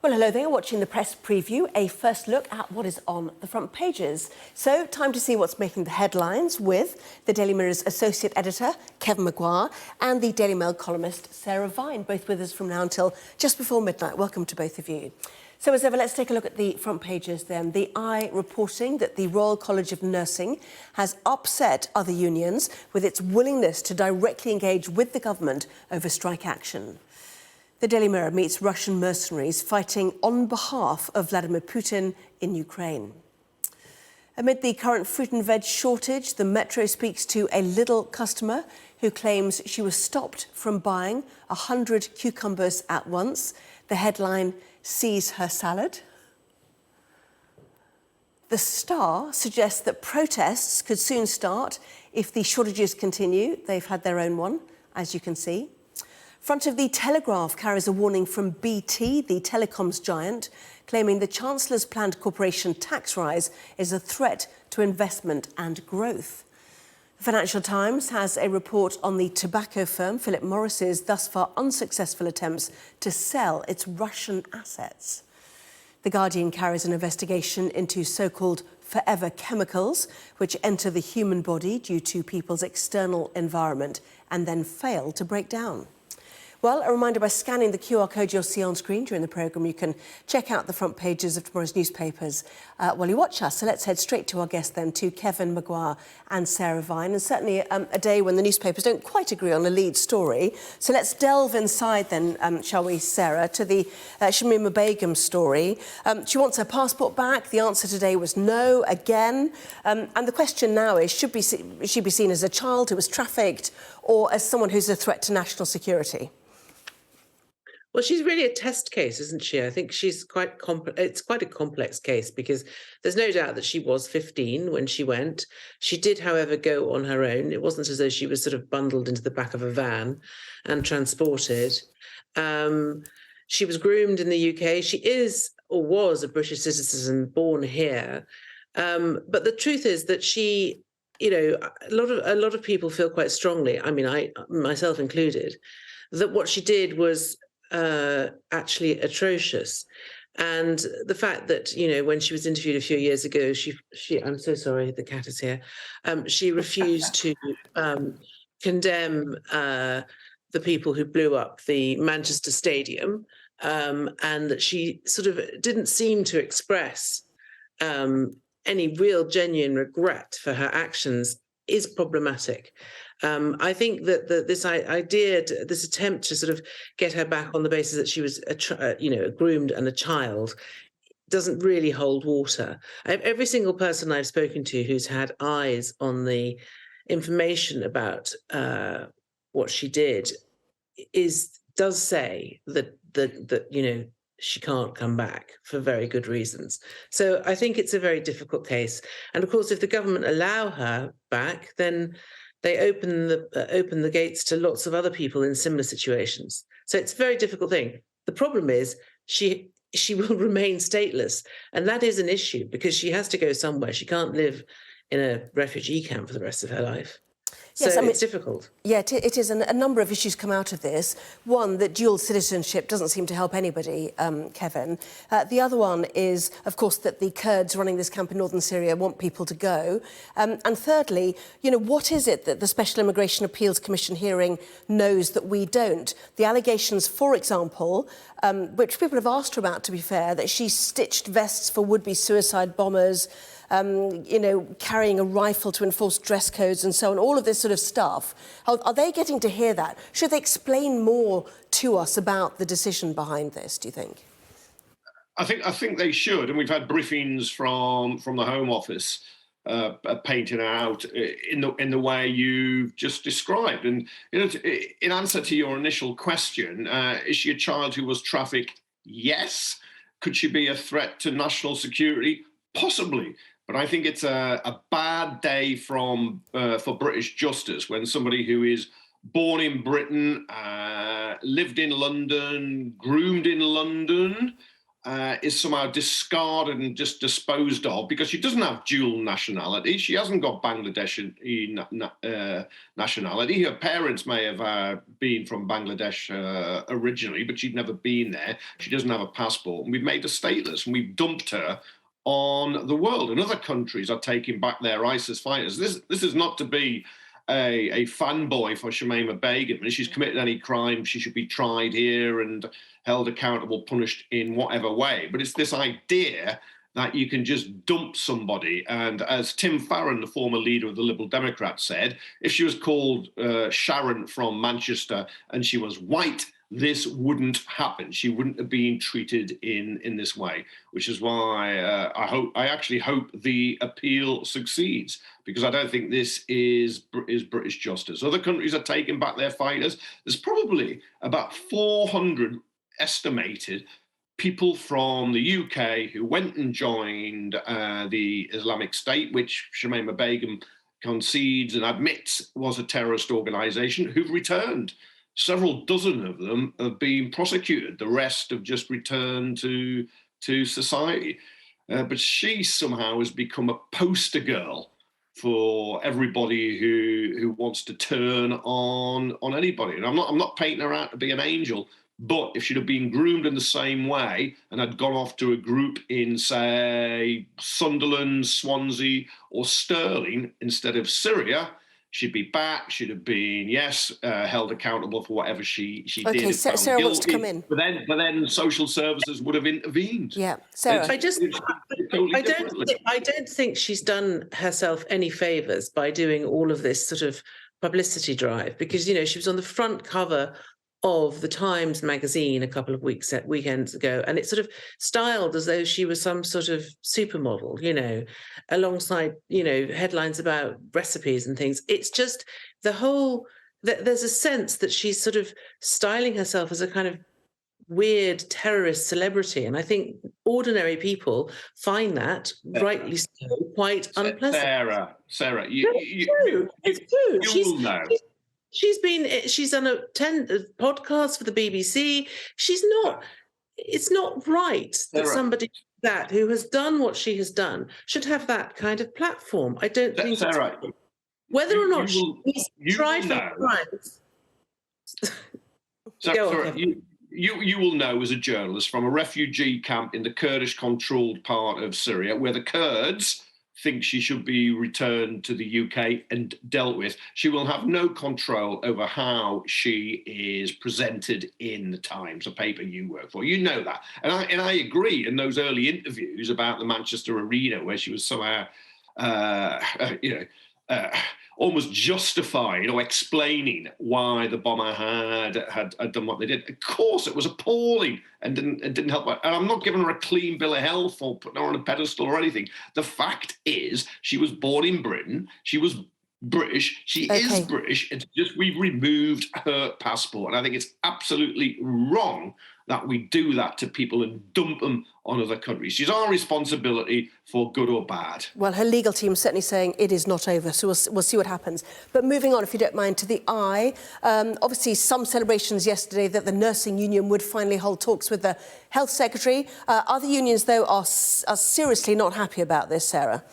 Well, hello there, watching the press preview, a first look at what is on the front pages. So, time to see what's making the headlines with the Daily Mirror's associate editor, Kevin Maguire, and the Daily Mail columnist, Sarah Vine, both with us from now until just before midnight. Welcome to both of you. So, as ever, let's take a look at the front pages then. The Eye reporting that the Royal College of Nursing has upset other unions with its willingness to directly engage with the government over strike action. The Daily Mirror meets Russian mercenaries fighting on behalf of Vladimir Putin in Ukraine. Amid the current fruit and veg shortage, the Metro speaks to a Lidl customer who claims she was stopped from buying 100 cucumbers at once. The headline, "Seize her salad." The Star suggests that protests could soon start if the shortages continue. They've had their own one, as you can see. Front of the Telegraph carries a warning from BT, the telecoms giant, claiming the Chancellor's planned corporation tax rise is a threat to investment and growth. The Financial Times has a report on the tobacco firm Philip Morris's thus far unsuccessful attempts to sell its Russian assets. The Guardian carries an investigation into so-called forever chemicals, which enter the human body due to people's external environment and then fail to break down. Well, a reminder, by scanning the QR code you'll see on screen during the programme, you can check out the front pages of tomorrow's newspapers while you watch us. So let's head straight to our guests then, to Kevin Maguire and Sarah Vine. And certainly a day when the newspapers don't quite agree on a lead story. So let's delve inside then, shall we, Sarah, to the Shamima Begum story. She wants her passport back. The answer today was no, again. And the question now is, should she be seen as a child who was trafficked or as someone who's a threat to national security? Well, she's really a test case, isn't she? I think she's it's quite a complex case because there's no doubt that she was 15 when she went. She did, however, go on her own. It wasn't as though she was sort of bundled into the back of a van and transported. She was groomed in the UK. She is or was a British citizen born here. But the truth is that she, you know, a lot of people feel quite strongly, I mean, I myself included, that what she did was actually atrocious. And the fact that, you know, when she was interviewed a few years ago, she I'm so sorry, the cat is here. She refused to condemn the people who blew up the Manchester Stadium, and that she sort of didn't seem to express any real genuine regret for her actions is problematic. I think that this attempt to sort of get her back on the basis that she was, groomed and a child, doesn't really hold water. Every single person I've spoken to who's had eyes on the information about what she did does say that you know, she can't come back for very good reasons. So I think it's a very difficult case. And of course, if the government allow her back, then they open the gates to lots of other people in similar situations. So it's a very difficult thing. The problem is she will remain stateless. And that is an issue because she has to go somewhere. She can't live in a refugee camp for the rest of her life. Yes, so it's difficult. Yeah, it is. And a number of issues come out of this. One, that dual citizenship doesn't seem to help anybody, Kevin. The other one is, of course, that the Kurds running this camp in northern Syria want people to go. And thirdly, you know, what is it that the Special Immigration Appeals Commission hearing knows that we don't? The allegations, for example, which people have asked her about, to be fair, that she stitched vests for would-be suicide bombers, carrying a rifle to enforce dress codes and so on, all of this sort of stuff. Are they getting to hear that? Should they explain more to us about the decision behind this, do you think? I think they should, and we've had briefings from the Home Office painting out in the way you've just described. And you know, in answer to your initial question, is she a child who was trafficked? Yes. Could she be a threat to national security? Possibly. But I think it's a bad day for British justice when somebody who is born in Britain, lived in London, groomed in London, is somehow discarded and just disposed of because she doesn't have dual nationality. She hasn't got Bangladeshi nationality. Her parents may have been from Bangladesh originally, but she'd never been there. She doesn't have a passport. And we've made her stateless and we've dumped her on the world. And other countries are taking back their ISIS fighters. This is not to be a fanboy for Shamima Begum. If she's committed any crime, she should be tried here and held accountable, punished in whatever way. But it's this idea that you can just dump somebody. And as Tim Farron, the former leader of the Liberal Democrats, said, if she was called Sharon from Manchester and she was white, this wouldn't happen. She wouldn't have been treated in this way, which is why I actually hope the appeal succeeds, because I don't think this is British justice. Other countries are taking back their fighters. There's probably about 400 estimated people from the UK who went and joined the Islamic State, which Shamima Begum concedes and admits was a terrorist organisation, who've returned. Several dozen of them have been prosecuted. The rest have just returned to society. But she somehow has become a poster girl for everybody who wants to turn on anybody. And I'm not painting her out to be an angel, but if she'd have been groomed in the same way and had gone off to a group in, say, Sunderland, Swansea, or Stirling instead of Syria, she'd be back. She'd have been, held accountable for whatever she did. Okay, Sarah wants to come in. But then social services would have intervened. Yeah, Sarah. I don't think she's done herself any favours by doing all of this sort of publicity drive, because, you know, she was on the front cover of the Times magazine a couple of weekends ago, and it's sort of styled as though she was some sort of supermodel, you know, alongside, you know, headlines about recipes and things. It's just there's a sense that she's sort of styling herself as a kind of weird terrorist celebrity, and I think ordinary people find that, rightly so, quite unpleasant. Sarah, it's true. You'll know. She's done a podcast for the BBC. It's not right that somebody that who has done what she has done should have that kind of platform. I don't think Sarah, whether or not she's tried for crimes. Sarah, you will know as a journalist from a refugee camp in the Kurdish-controlled part of Syria, where the Kurds think she should be returned to the UK and dealt with. She will have no control over how she is presented in the Times, a paper you work for. You know that. And I agree in those early interviews about the Manchester Arena, where she was somehow, almost justifying or explaining why the bomber had done what they did. Of course, it was appalling and didn't help her. And I'm not giving her a clean bill of health or putting her on a pedestal or anything. The fact is, she was born in Britain. She was British. She is British. It's just we've removed her passport. And I think it's absolutely wrong that we do that to people and dump them on other countries. She's our responsibility for good or bad. Well, her legal team is certainly saying it is not over, so we'll see what happens. But moving on, if you don't mind, to the Eye. Obviously, some celebrations yesterday that the nursing union would finally hold talks with the health secretary. Other unions, though, are seriously not happy about this, Sarah.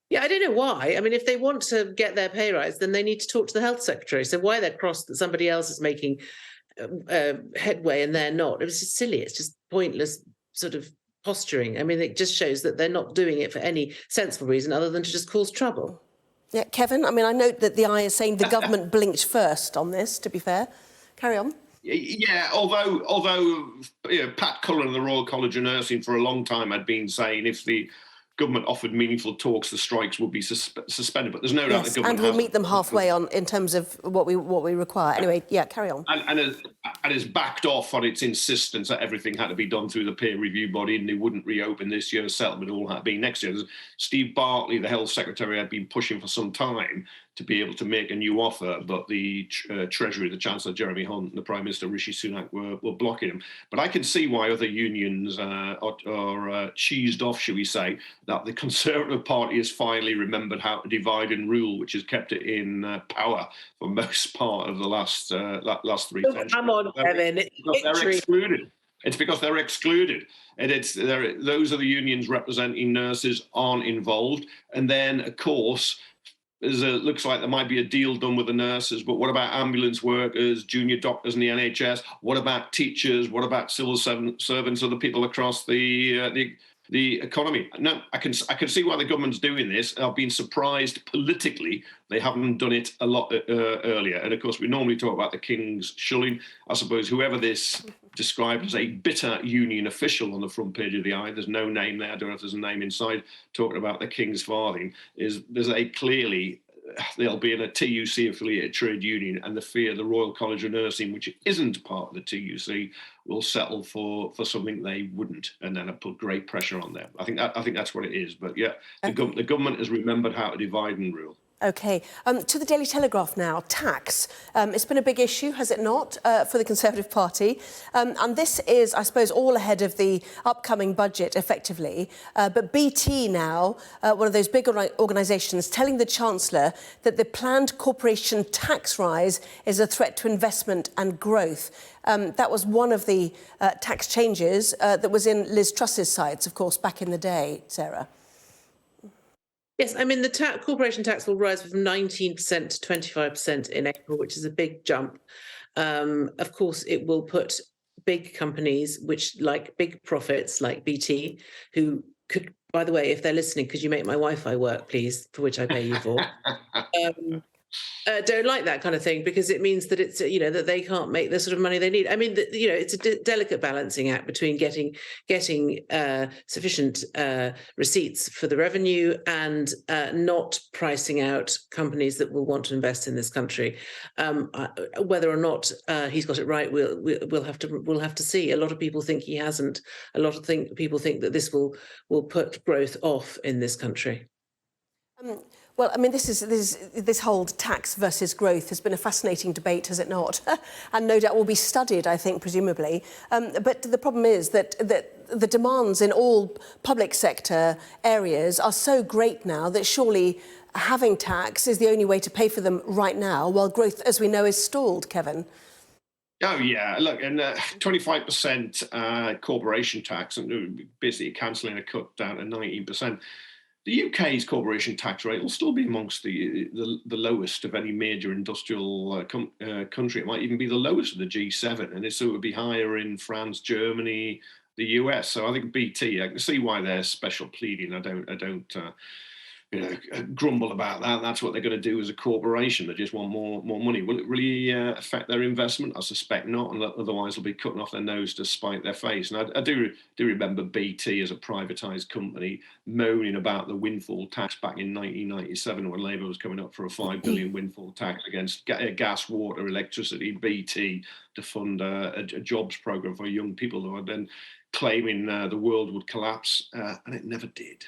Yeah, I don't know why. I mean, if they want to get their pay rise, then they need to talk to the health secretary. So why they're cross that somebody else is making headway and they're not? It was just silly. It's just pointless sort of posturing. I mean, it just shows that they're not doing it for any sensible reason other than to just cause trouble. Yeah, Kevin, I mean, I note that the Eye is saying the government blinked first on this, to be fair. Carry on. Yeah, although Pat Cullen of the Royal College of Nursing for a long time had been saying if the government offered meaningful talks, the strikes would be suspended. But there's no doubt the government and we'll meet them halfway on in terms of what we require. Anyway, yeah, carry on. And has backed off on its insistence that everything had to be done through the peer review body and they wouldn't reopen this year's settlement. All had to be next year. Steve Bartley, the health secretary, had been pushing for some time to be able to make a new offer, but the Treasury, the Chancellor Jeremy Hunt, and the Prime Minister Rishi Sunak were blocking him. But I can see why other unions are cheesed off, shall we say, that the Conservative Party has finally remembered how to divide and rule, which has kept it in power for most part of the last 3 centuries. Come on, Kevin. They're excluded. It's because they're excluded, and those are the unions representing nurses aren't involved. And then, of course, looks like there might be a deal done with the nurses, but what about ambulance workers, junior doctors in the NHS? What about teachers? What about civil servants, other people across the economy? Now, I can see why the government's doing this. I've been surprised politically they haven't done it a lot earlier. And of course, we normally talk about the King's shilling. I suppose whoever this described as a bitter union official on the front page of the Eye, there's no name there, I don't know if there's a name inside, talking about the King's farthing, they'll be in a TUC affiliated trade union, and the fear the Royal College of Nursing, which isn't part of the TUC, will settle for something they wouldn't, and then put great pressure on them. I think that's what it is. But yeah, the government has remembered how to divide and rule. OK. To the Daily Telegraph now. Tax. It's been a big issue, has it not, for the Conservative Party? And this is, I suppose, all ahead of the upcoming budget, effectively. But BT now, one of those big organisations, telling the Chancellor that the planned corporation tax rise is a threat to investment and growth. That was one of the tax changes that was in Liz Truss's sides, of course, back in the day, Sarah. Yes, I mean, the corporation tax will rise from 19% to 25% in April, which is a big jump. Of course, it will put big companies, which like big profits, like BT, who could, by the way, if they're listening, could you make my Wi-Fi work, please, for which I pay you for? Don't like that kind of thing, because it means that it's, that they can't make the sort of money they need. I mean, it's a delicate balancing act between getting sufficient receipts for the revenue and not pricing out companies that will want to invest in this country. Whether or not he's got it right, we'll have to see. A lot of people think he hasn't. A lot of people think that this will put growth off in this country. Well, I mean, this whole tax versus growth has been a fascinating debate, has it not? And no doubt will be studied, I think, presumably. But the problem is that the demands in all public sector areas are so great now that surely having tax is the only way to pay for them right now, while growth, as we know, is stalled, Kevin. Oh, yeah. Look, and 25% corporation tax, and basically cancelling a cut down to 19%. The UK's corporation tax rate will still be amongst the lowest of any major industrial country. It might even be the lowest of the G7, and it would be higher in France, Germany, the US. So I think BT, I can see why they're special pleading. I don't grumble about that. That's what they're going to do as a corporation. They just want more money. Will it really affect their investment? I suspect not, and otherwise they'll be cutting off their nose to spite their face. And I do remember BT as a privatised company moaning about the windfall tax back in 1997 when Labour was coming up for a 5 billion windfall tax against gas, water, electricity, BT, to fund a jobs programme for young people who were then claiming the world would collapse, and it never did.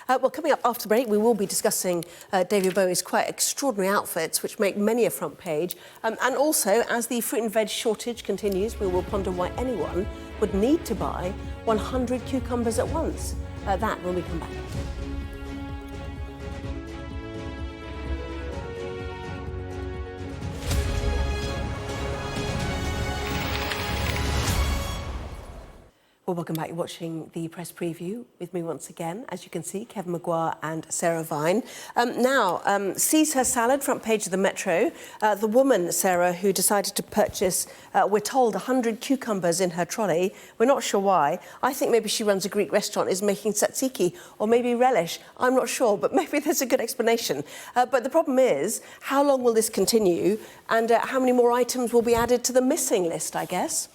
Well, coming up after the break, we will be discussing David Bowie's quite extraordinary outfits, which make many a front page. And also, as the fruit and veg shortage continues, we will ponder why anyone would need to buy 100 cucumbers at once. That when we come back. Well, welcome back. You're watching the press preview with me once again. As you can see, Kevin Maguire and Sarah Vine. Now, sees her salad, front page of the Metro. The woman, Sarah, who decided to purchase, we're told, 100 cucumbers in her trolley. We're not sure why. I think maybe she runs a Greek restaurant, is making tzatziki, or maybe relish. I'm not sure, but maybe there's a good explanation. But the problem is, how long will this continue? And how many more items will be added to the missing list, I guess?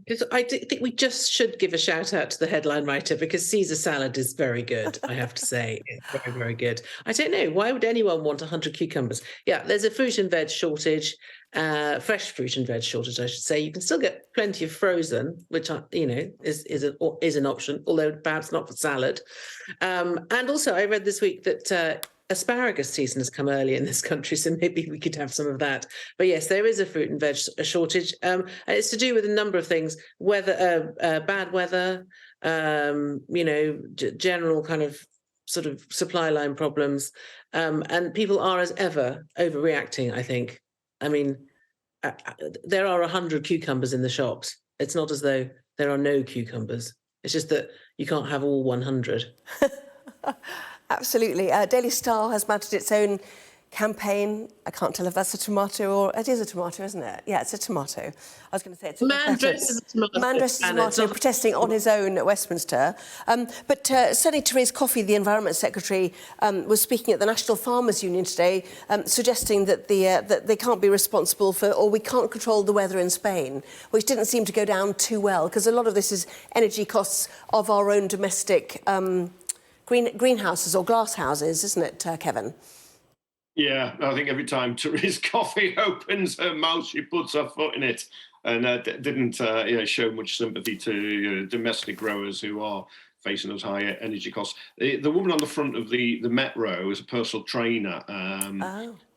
Because I think we just should give a shout out to the headline writer, because Caesar salad is very good, I have to say. It's very, very good. I don't know, why would anyone want 100 cucumbers? Yeah, there's a fruit and veg shortage, fresh fruit and veg shortage, I should say. You can still get plenty of frozen, which, is an option, although perhaps not for salad. And also, I read this week that asparagus season has come early in this country, so maybe we could have some of that. But yes, there is a fruit and veg shortage. And it's to do with a number of things: weather, bad weather, general kind of sort of supply line problems, and people are, as ever, overreacting, I think. I mean, there are 100 cucumbers in the shops. It's not as though there are no cucumbers. It's just that you can't have all 100. Absolutely. Daily Star has mounted its own campaign. I can't tell if that's a tomato or... It is a tomato, isn't it? Yeah, it's a tomato. I was going to say it's a Man Confederate. dressed as a tomato. Man dressed as a And it's tomato, not- protesting on his own at Westminster. But certainly Therese Coffey, the Environment Secretary, was speaking at the National Farmers Union today, suggesting that that they can't be responsible for, or we can't control the weather in Spain, which didn't seem to go down too well, because a lot of this is energy costs of our own domestic greenhouses or glass houses, isn't it, Kevin? Yeah, I think every time Therese Coffey opens her mouth, she puts her foot in it, and didn't show much sympathy to domestic growers who are facing those higher energy costs. The woman on the front of the Metro is a personal trainer.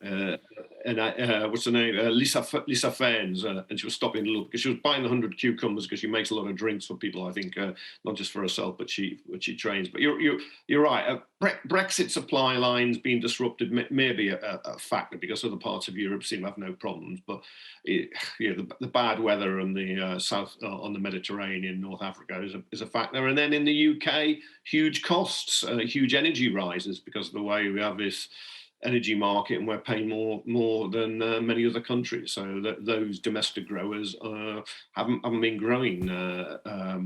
What's her name? Lisa Fairns, and she was stopping a little because she was buying 100 cucumbers because she makes a lot of drinks for people. I think not just for herself, but she trains. But you're right. Brexit supply lines being disrupted may be a factor because other parts of Europe seem to have no problems. But the bad weather on the south on the Mediterranean, North Africa is a factor. And then in the UK, huge costs, huge energy rises because of the way we have this energy market, and we're paying more than many other countries. So those domestic growers haven't been growing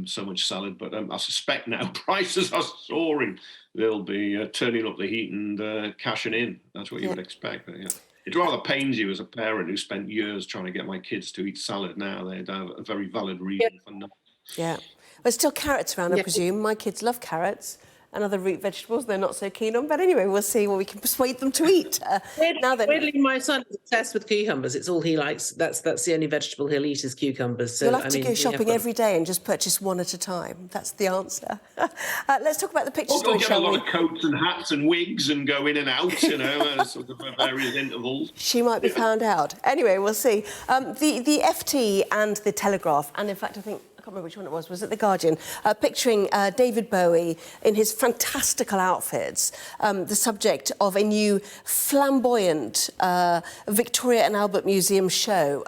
so much salad, but I suspect now prices are soaring. They'll be turning up the heat and cashing in. That's what you would expect. But, yeah. It rather pains you as a parent who spent years trying to get my kids to eat salad. Now they'd have a very valid reason for not. Yeah. There's still carrots around, I presume. My kids love carrots and other root vegetables they're not so keen on. But anyway, we'll see what we can persuade them to eat. Weirdly, my son is obsessed with cucumbers. It's all he likes. That's the only vegetable he'll eat is cucumbers. So, you'll have to go shopping every day and just purchase one at a time. That's the answer. Let's talk about the picture story, get a lot of coats and hats and wigs and go in and out, sort of at various intervals. She might be found out. Anyway, we'll see. The FT and the Telegraph, and in fact, I can't remember which one it was it The Guardian, picturing David Bowie in his fantastical outfits, the subject of a new flamboyant Victoria and Albert Museum show.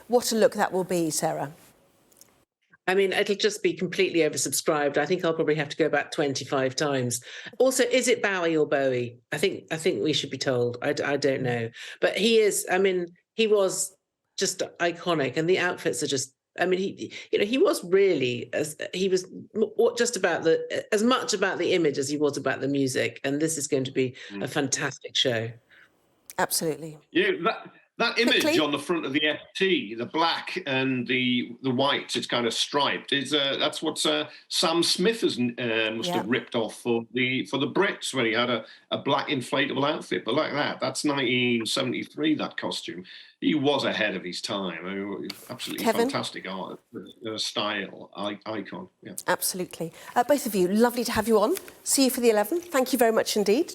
What a look that will be, Sarah. I mean, it'll just be completely oversubscribed. I think I'll probably have to go back 25 times. Also, is it Bowie or Bowie? I think we should be told. I don't know. But he is, I mean, he was just iconic, and the outfits are just, I mean, he was really, he was just about as much about the image as he was about the music. And this is going to be a fantastic show. Absolutely. Yeah, that image on the front of the FT, the black and the white, it's kind of striped. That's what Sam Smith must have ripped off for the Brits when he had a black inflatable outfit. But like that's 1973. That costume. He was ahead of his time. I mean, absolutely Kevin? Fantastic art, style, icon. Yeah. Absolutely. Both of you, lovely to have you on. See you for the 11. Thank you very much indeed.